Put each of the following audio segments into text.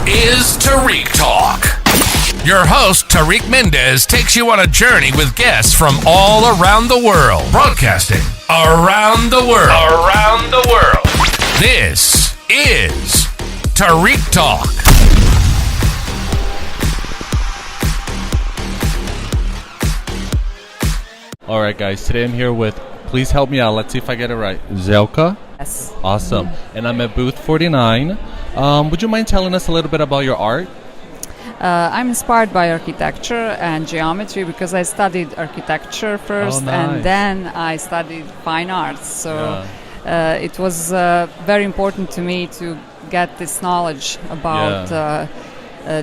is Tarik Talk. Your host, Tarik Mendes, takes you on a journey with guests from all around the world. Broadcasting around the world. Around the world. This is Tarik Talk. All right, guys. Today I'm here with, please help me out. Let's see if I get it right. Zelka? Yes. Awesome. And I'm at booth 49. Would you mind telling us a little bit about your art? I'm inspired by architecture and geometry because I studied architecture first, and then I studied fine arts. So it was very important to me to get this knowledge about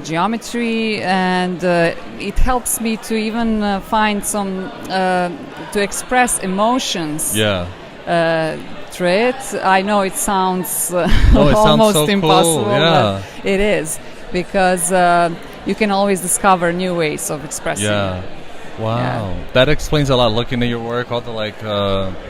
geometry, and it helps me to even find some to express emotions. Through it. I know it sounds almost sounds so impossible, cool. but it is, because you can always discover new ways of expressing. Wow, that explains a lot. Looking at your work, all the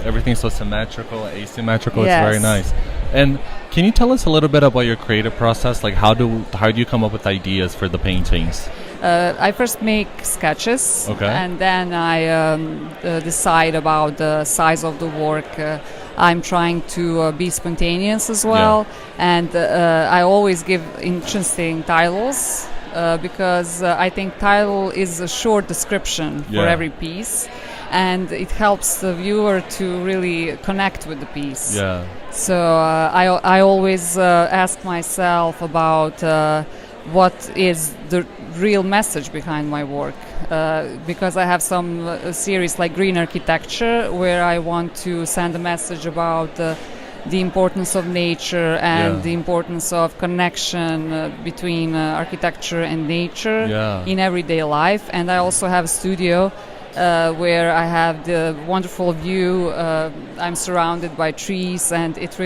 everything's so symmetrical, asymmetrical. Yes. It's very nice. And can you tell us a little bit about your creative process? Like, how do you come up with ideas for the paintings? I first make sketches, and then I decide about the size of the work. I'm trying to be spontaneous as well, and I always give interesting titles because I think title is a short description for every piece, and it helps the viewer to really connect with the piece. So I always ask myself about what is the real message behind my work, because I have some series like Green Architecture, where I want to send a message about the importance of nature and the importance of connection between architecture and nature in everyday life. And I also have a studio where I have the wonderful view. I'm surrounded by trees, and it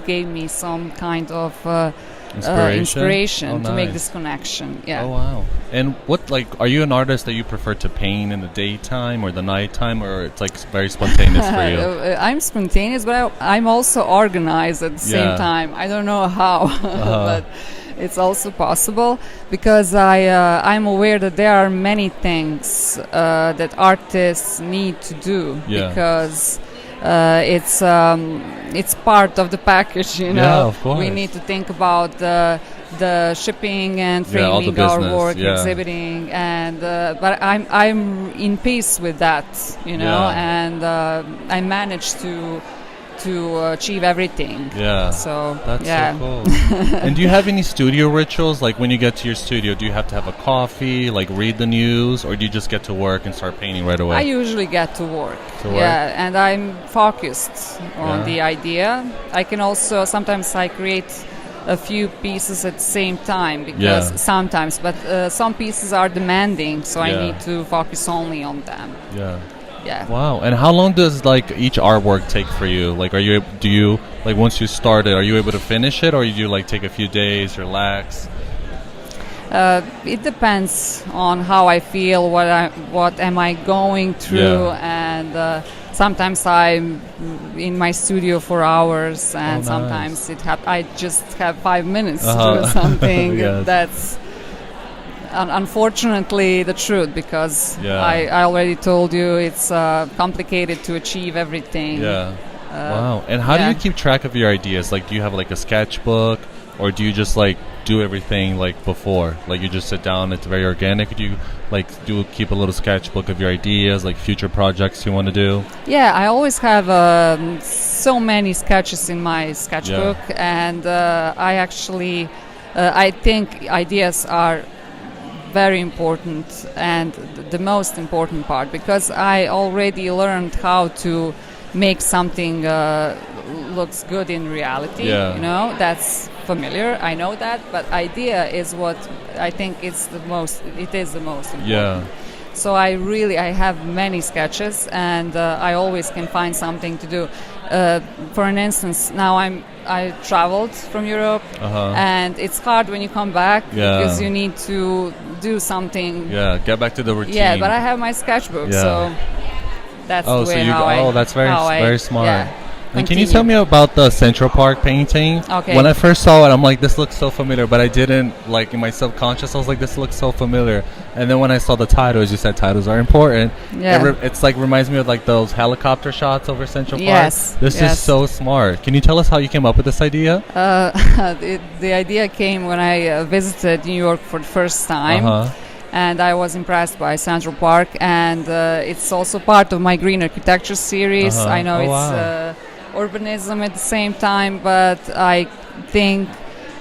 gave me some kind of inspiration to make this connection. Oh wow. And what, are you an artist that you prefer to paint in the daytime or the nighttime, or it's very spontaneous for you? I'm spontaneous, but I'm also organized at the same time. I don't know how, but it's also possible, because I'm aware that there are many things that artists need to do, because it's part of the package, of course. We need to think about the shipping and framing our work, exhibiting, and but I'm in peace with that, and I managed to achieve everything. So that's so cool. And do you have any studio rituals? Like, when you get to your studio, do you have to have a coffee, read the news, or do you just get to work and start painting right away? I usually get to work. And I'm focused on the idea. I can also sometimes I create a few pieces at the same time, because sometimes, but some pieces are demanding, so I need to focus only on them. Wow. And how long does each artwork take for you? Do you once you start it, are you able to finish it, or you take a few days, relax? It depends on how I feel, what am I going through, and sometimes I'm in my studio for hours, and sometimes I just have 5 minutes to do something. That's unfortunately the truth, because I already told you it's complicated to achieve everything. Wow. And how do you keep track of your ideas? Do you have a sketchbook, or do you just do everything before? You just sit down, it's very organic? Do you keep a little sketchbook of your ideas, future projects you want to do? I always have so many sketches in my sketchbook, and I actually I think ideas are very important, and the most important part, because I already learned how to make something looks good in reality. That's familiar, I know that, but idea is what I think it is the most important. So I have many sketches, and I always can find something to do. For an instance, now I traveled from Europe, and it's hard when you come back, because you need to do something. Get back to the routine. But I have my sketchbook, so that's the way that's very smart. And can you tell me about the Central Park painting? Okay. When I first saw it, I'm like, this looks so familiar, but I didn't, like, in my subconscious, I was like, this looks so familiar. And then when I saw the titles, you said titles are important. Yeah. It's like, reminds me of like those helicopter shots over Central Park. Yes. This is so smart. Can you tell us how you came up with this idea? The idea came when I visited New York for the first time. And I was impressed by Central Park, and it's also part of my green architecture series. I know it's urbanism at the same time, but I think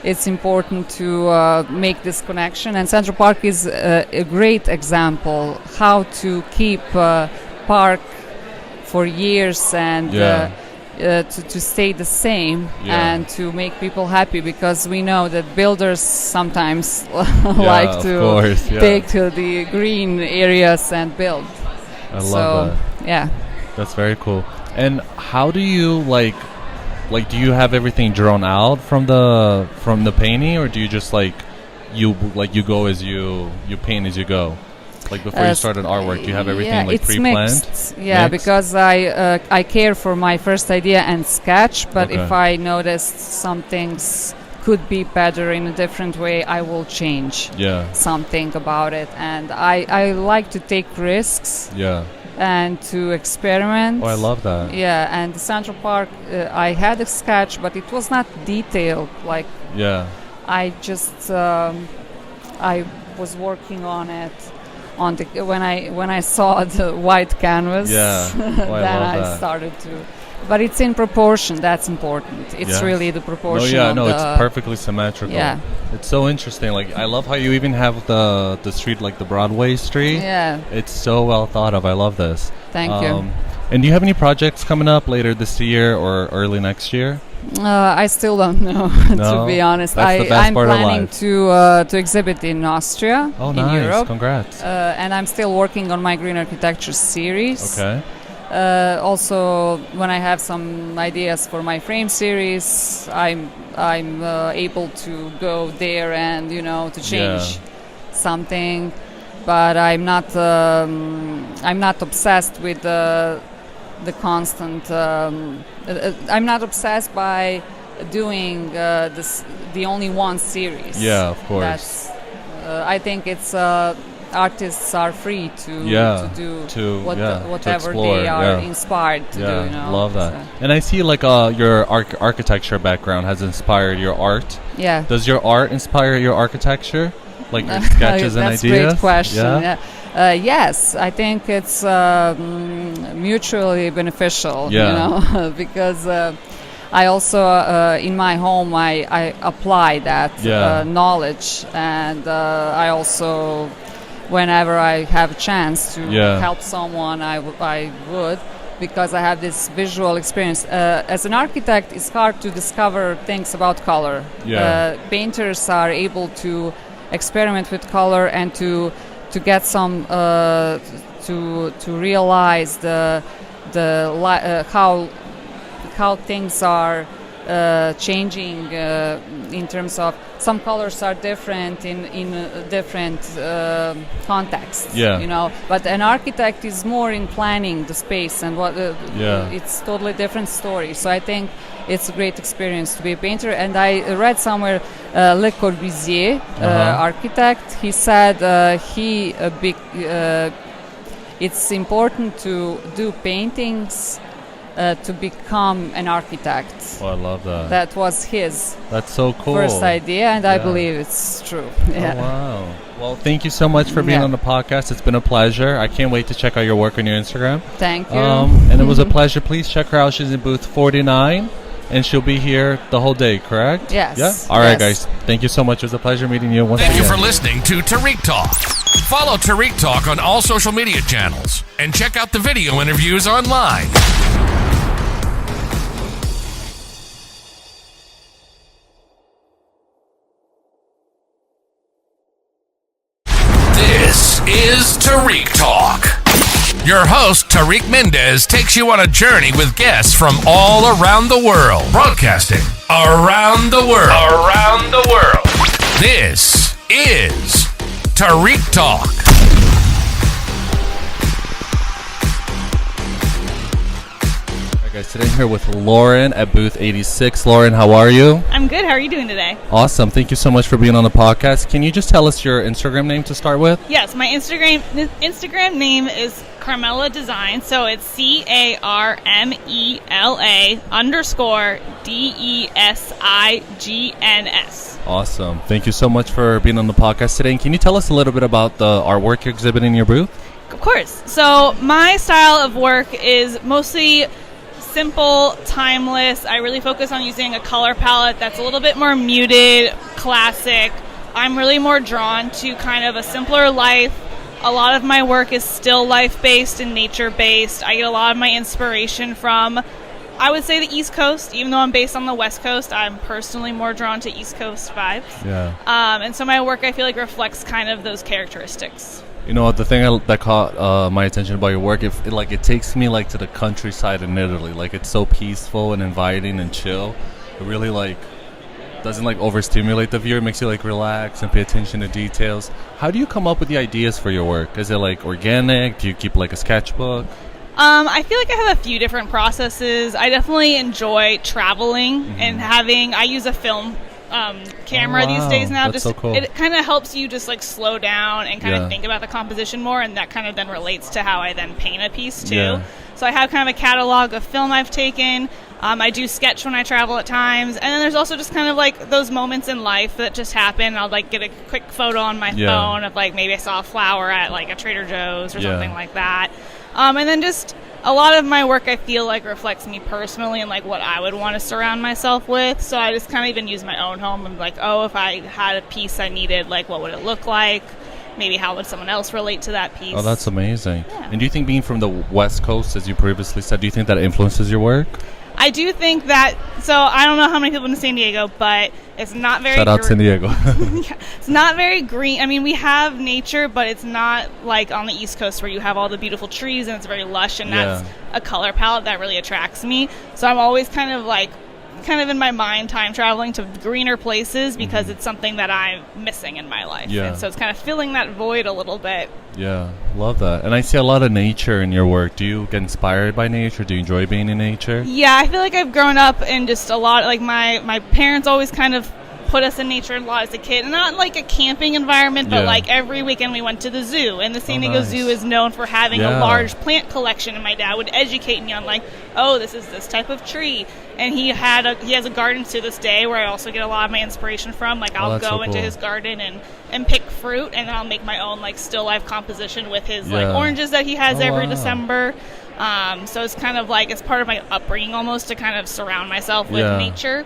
it's important to make this connection. And Central Park is a great example how to keep park for years and to stay the same and to make people happy, because we know that builders sometimes like to take to the green areas and build. I love that. Yeah. That's very cool. And how do you like do you have everything drawn out from the painting, or do you just you go as you paint as you go? Like before you start an artwork, you have everything pre-planned? Mixed. Yeah, because I care for my first idea and sketch, but if I notice some things could be better in a different way, I will change something about it. And I like to take risks and to experiment. Oh, I love that. Yeah, and the Central Park, I had a sketch, but it was not detailed. I just I was working on it. When I saw the white canvas, then I started to. But it's in proportion. That's important. It's really the proportion. It's perfectly symmetrical. Yeah, it's so interesting. Like, I love how you even have the street, like the Broadway street. Yeah, it's so well thought of. I love this. Thank you. And do you have any projects coming up later this year or early next year? I still don't know, to be honest. I'm planning to exhibit in Austria, in nice. Europe. Congrats. And I'm still working on my green architecture series. Okay. Also, when I have some ideas for my frame series, I'm able to go there and to change something. But I'm not obsessed with the constant. I'm not obsessed by doing the only one series. Yeah, of course. I think it's artists are free to do whatever they are inspired to do. Love that. And I see your architecture background has inspired your art. Yeah. Does your art inspire your architecture? Like your sketches and ideas? That's a great question. Yes, I think it's mutually beneficial. Because I also in my home I apply that knowledge, and I also, whenever I have a chance to help someone, I would, because I have this visual experience. As an architect, it's hard to discover things about color. Painters are able to experiment with color and to get some to realize how things are changing in terms of some colors are different in different contexts. But an architect is more in planning the space and what it's totally different story. So I think it's a great experience to be a painter. And I read somewhere Le Corbusier, architect, he said it's important to do paintings to become an architect. Oh, I love that. That was his so cool. first idea, and I believe it's true. Yeah. Oh, wow. Well, thank you so much for being on the podcast. It's been a pleasure. I can't wait to check out your work on your Instagram. Thank you. And it was a pleasure. Please check her out. She's in booth 49, and she'll be here the whole day, correct? Yes. Yeah? All right, guys. Thank you so much. It was a pleasure meeting you once again. Thank you for listening to Tarik Talk. Follow Tarik Talk on all social media channels and check out the video interviews online. This is Tarik Talk. Your host, Tarik Mendes, takes you on a journey with guests from all around the world. Broadcasting around the world. Around the world. This is Tarik Talk. Guys, Sitting here with Lauren at booth 86. Lauren, how are you? I'm good. How are you doing today? Awesome. Thank you so much for being on the podcast. Can you just tell us your Instagram name to start with? Yes, my Instagram name is Carmela Design. So it's CARMELA_DESIGNS. Awesome. Thank you so much for being on the podcast today. And can you tell us a little bit about the artwork you're exhibiting in your booth? Of course. So my style of work is mostly simple, timeless. I really focus on using a color palette that's a little bit more muted, classic. I'm really more drawn to kind of a simpler life. A lot of my work is still life-based and nature-based. I get a lot of my inspiration from, I would say, the East Coast. Even though I'm based on the West Coast, I'm personally more drawn to East Coast vibes. Yeah. And so my work, I feel like, reflects kind of those characteristics. You know, the thing that caught my attention about your work, it takes me like to the countryside in Italy. Like, it's so peaceful and inviting and chill. It really doesn't overstimulate the viewer. It makes you relax and pay attention to details. How do you come up with the ideas for your work? Is it organic? Do you keep a sketchbook? I feel like I have a few different processes. I definitely enjoy traveling and I use a film camera these days now. That's so cool. It kind of helps you just slow down and kind of think about the composition more, and that kind of then relates to how I then paint a piece too. Yeah. So I have kind of a catalog of film I've taken. I do sketch when I travel at times, and then there's also just kind of those moments in life that just happen. I'll get a quick photo on my phone of maybe I saw a flower at a Trader Joe's or something like that. And then just a lot of my work I feel reflects me personally and what I would want to surround myself with. So I just kind of even use my own home and if I had a piece I needed, what would it look like? Maybe how would someone else relate to that piece? Oh, that's amazing. Yeah. And do you think being from the West Coast, as you previously said, do you think that influences your work? I do think that, so I don't know how many people in San Diego, but it's not very... Shout out San Diego. Yeah, it's not very green. I mean, we have nature, but it's not like on the East Coast where you have all the beautiful trees and it's very lush, and that's a color palette that really attracts me. So I'm always kind of in my mind time traveling to greener places because it's something that I'm missing in my life. Yeah. And so it's kind of filling that void a little bit. Yeah, love that. And I see a lot of nature in your work. Do you get inspired by nature? Do you enjoy being in nature? Yeah, I feel like I've grown up in just a lot, my parents always kind of put us in nature a lot as a kid. Not a camping environment, but every weekend we went to the zoo. And the San Diego Zoo is known for having a large plant collection. And my dad would educate me on this is this type of tree. And he has a garden to this day where I also get a lot of my inspiration from. I'll go into his garden and pick fruit, and then I'll make my own still life composition with his oranges that he has every December. So it's kind of it's part of my upbringing almost to kind of surround myself with nature.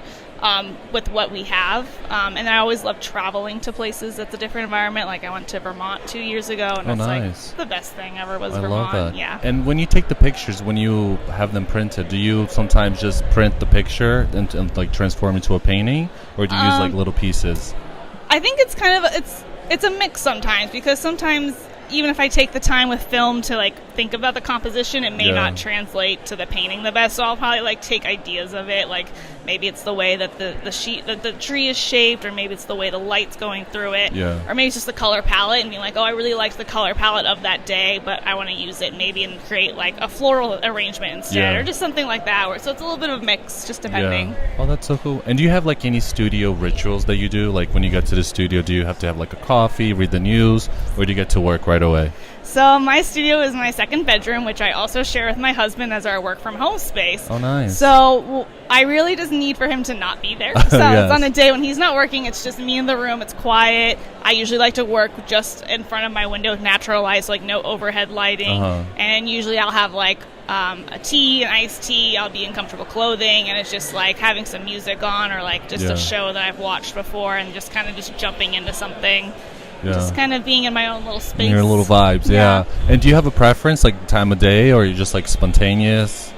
With what we have. And I always love traveling to places that's a different environment. I went to Vermont 2 years ago, and that's the best thing ever was Vermont. Love that. Yeah. And when you take the pictures, when you have them printed, do you sometimes just print the picture and transform into a painting, or do you use little pieces? I think it's kind of it's a mix sometimes, because sometimes even if I take the time with film to think about the composition, it may not translate to the painting the best. So I'll probably take ideas of it. Maybe it's the way that the tree is shaped, or maybe it's the way the light's going through it, or maybe it's just the color palette and being I really liked the color palette of that day, but I want to use it maybe and create a floral arrangement instead, or just something like that. So it's a little bit of a mix, just depending. Yeah. Oh, that's so cool. And do you have any studio rituals that you do? When you get to the studio, do you have to have a coffee, read the news, or do you get to work right away? So my studio is my second bedroom, which I also share with my husband as our work from home space. Oh, nice. So I really just need for him to not be there. So it's on a day when he's not working, it's just me in the room. It's quiet. I usually like to work just in front of my window with natural light, so no overhead lighting. And usually I'll have a tea, an iced tea. I'll be in comfortable clothing, and it's just having some music on, or just a show that I've watched before, and just kind of just jumping into something. Yeah. Just kind of being in my own little space. In your little vibes, yeah. And do you have a preference, time of day, or are you just spontaneous?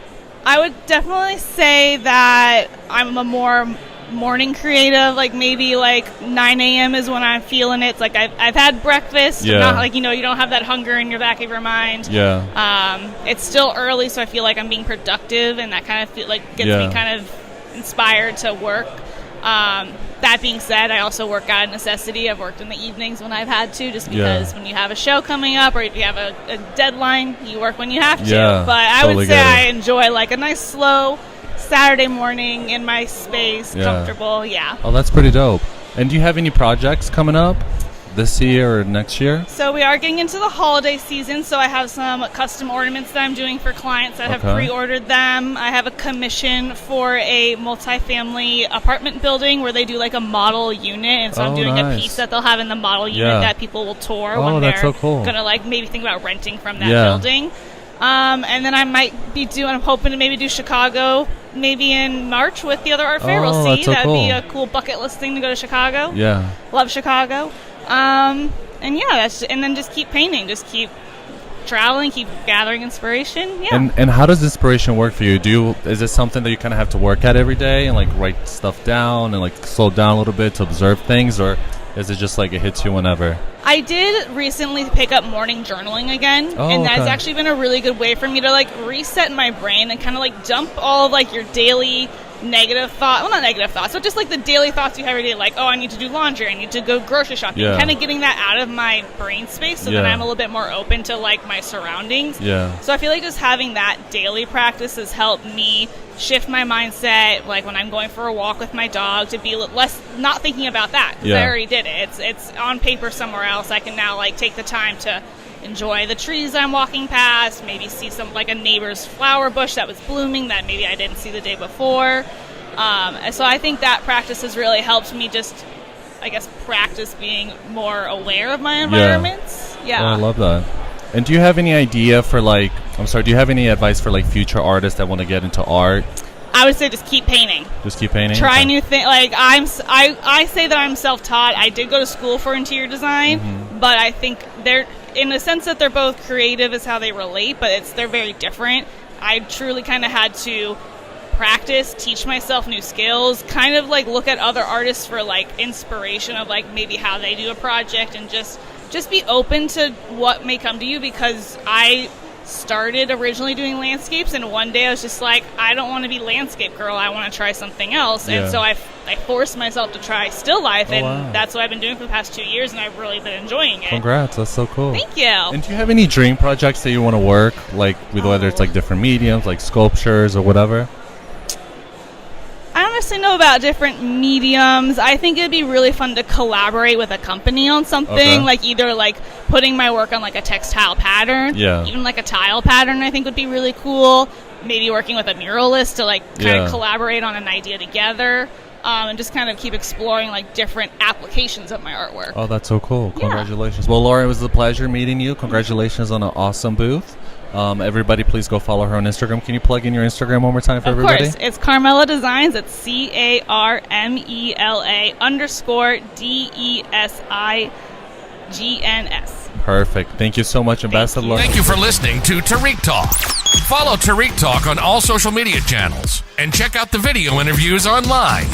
I would definitely say that I'm a more morning creative. Maybe 9 a.m. is when I'm feeling it. It's I've had breakfast. Yeah. Not you don't have that hunger in your back of your mind. Yeah. It's still early, so I feel I'm being productive, and that kind of gets me kind of inspired to work. that being said, I also work out of necessity. I've worked in the evenings when I've had to, just because when you have a show coming up or if you have a deadline, you work when you have to. Yeah, but I would say I enjoy like a nice slow Saturday morning in my space, comfortable. Yeah. Oh, that's pretty dope. And do you have any projects coming up this year or next year? So we are getting into the holiday season, so I have some custom ornaments that I'm doing for clients that have pre-ordered them. I have a commission for a multifamily apartment building where they do like a model unit, and so I'm doing a piece that they'll have in the model unit that people will tour when they're gonna like maybe think about renting from that building. And then I might be I'm hoping to maybe do Chicago maybe in March with the other art fair. We'll see. That'd be a cool bucket list thing to go to Chicago. Yeah. Love Chicago. And then just keep painting, just keep traveling, keep gathering inspiration. Yeah. And how does inspiration work for you? Is it something that you kind of have to work at every day and like write stuff down and like slow down a little bit to observe things, or is it just like it hits you whenever? I did recently pick up morning journaling again, and that's actually been a really good way for me to like reset my brain and kind of like dump all of like your daily negative thoughts, well, not negative thoughts, but just like the daily thoughts you have every day, like, oh, I need to do laundry, I need to go grocery shopping, kind of getting that out of my brain space so that I'm a little bit more open to like my surroundings. So I feel like just having that daily practice has helped me shift my mindset, like when I'm going for a walk with my dog, to be less not thinking about that, because I already did it. It's on paper somewhere else. I can now like take the time to enjoy the trees I'm walking past, maybe see some like a neighbor's flower bush that was blooming that maybe I didn't see the day before. So I think that practice has really helped me just, I guess, practice being more aware of my environments. Yeah. Oh, I love that. And do you have any idea for like, do you have any advice for like future artists that want to get into art? I would say just keep painting. Just keep painting? Try new things. Like I say that I'm self-taught. I did go to school for interior design, but I think they're, in the sense that they're both creative is how they relate, but they're very different. I truly kind of had to practice, teach myself new skills, kind of like look at other artists for like inspiration of like maybe how they do a project, and just be open to what may come to you, because I started originally doing landscapes, and one day I was just like, I don't want to be landscape girl, I want to try something else. And so I forced myself to try still life, and that's what I've been doing for the past 2 years, and I've really been enjoying it. Congrats, that's so cool. Thank you. And do you have any dream projects that you want to work, like with whether it's like different mediums, like sculptures or whatever? I don't necessarily know about different mediums. I think it'd be really fun to collaborate with a company on something, like either like putting my work on like a textile pattern, even like a tile pattern I think would be really cool. Maybe working with a muralist to like kind of collaborate on an idea together, and just kind of keep exploring like different applications of my artwork. Oh, that's so cool. Congratulations. Well, Laura, it was a pleasure meeting you. Congratulations on an awesome booth. Everybody, please go follow her on Instagram. Can you plug in your Instagram one more time for everybody? Of course. It's Carmela Designs. It's CARMELA_DESIGNS. Perfect. Thank you so much, and best of luck. Thank you for listening to Tarik Talk. Follow Tarik Talk on all social media channels and check out the video interviews online.